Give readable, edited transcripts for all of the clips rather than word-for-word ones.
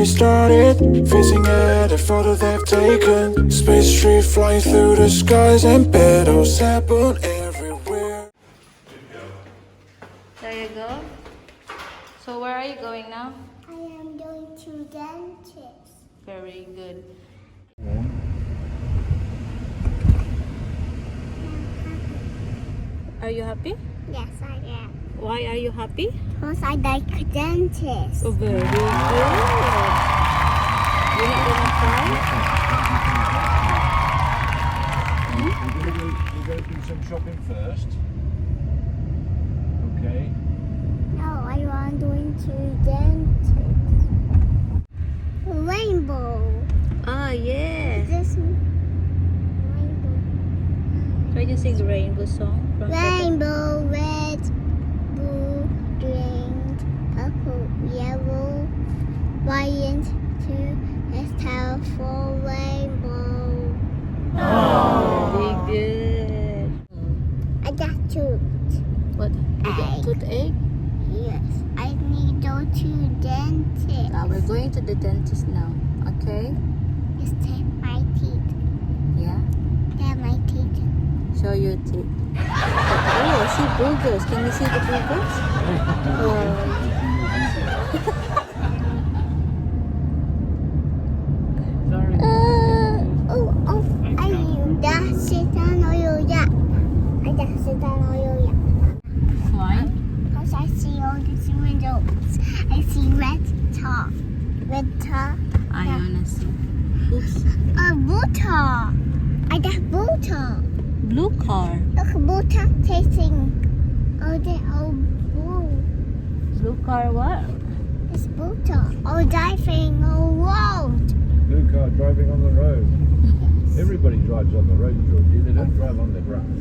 journey started. Facing at a photo they've taken. Space tree flying through the skies and petals happen everywhere. There you go. So where are you going now? I am going to dentist. Very good. Are you happy? Yes, I am. Why are you happy? Because I like dentist. Oh, very good. You're not gonna cry? We're going to do some shopping first. Okay. No, I want going to dentist. Rainbow. Ah, yes. This rainbow. Try to sing the rainbow song. From Rainbow, red, blue, green, purple, yellow, white, two, tail for rainbow. Very good. I got tooth. What? You got toothache? Yes, I need to go to dentist. We're going to the dentist now. Okay? Just take my teeth. Yeah. Take my teeth. Show your teeth. Oh, I see boogers. Can you see the boogers? Why? Because I see all these windows. I see red top. Red top. I wanna see. Oops. A butter. I got butter. Blue car. Look, butter tasting. Oh, they all blue. Blue car what? It's butter. Oh, diving all road. Blue car driving on the road. Everybody drives on the road, Georgie. They don't drive on the grass.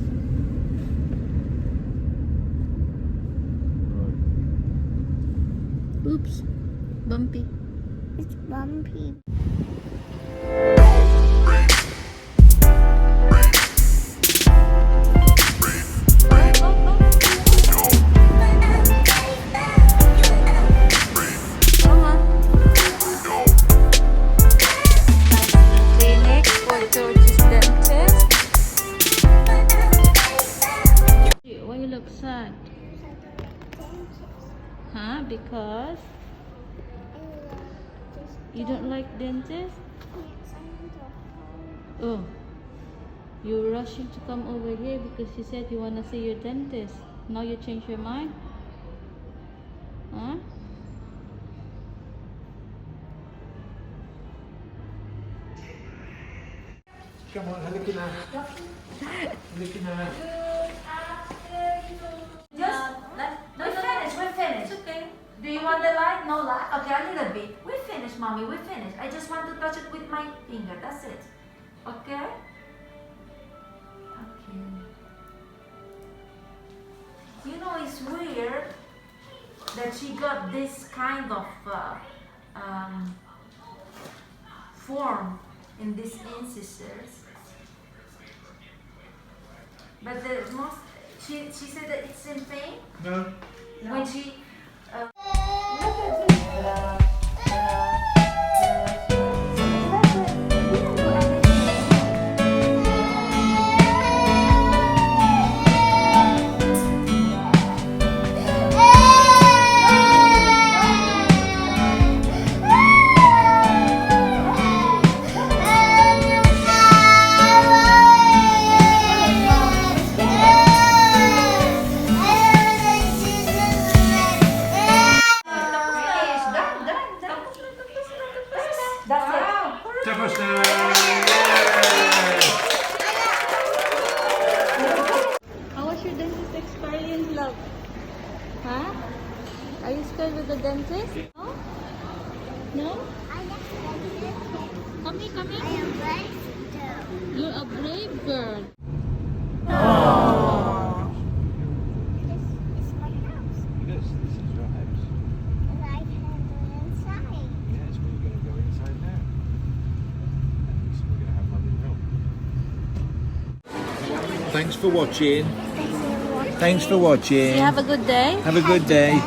Oops. Bumpy. It's bumpy. Clinic for Georjess dentist. Why you look sad? Huh? Because you don't like dentist? Oh, you're rushing to come over here because you said you want to see your dentist. Now you change your mind? Huh? Come on, have a look at that. Look at that. We're finished. Okay. Do you want the light? No light? Okay, a little bit. We're finished, mommy. We're finished. I just want to touch it with my finger. That's it. Okay? Okay. You know, it's weird that she got this kind of form in these incisors. But the most, she said that it's in pain. No. When she How was your dentist experience, love? Huh? Are you scared with the dentist? No? No? Come here, come here. I am brave girl. You're a brave girl. This is my house. This is your house. And I can go inside. Yes, we're going to go inside now. So we're going to have Mummy help. Thanks for watching. Thanks for watching. You have a good day. Have a good day.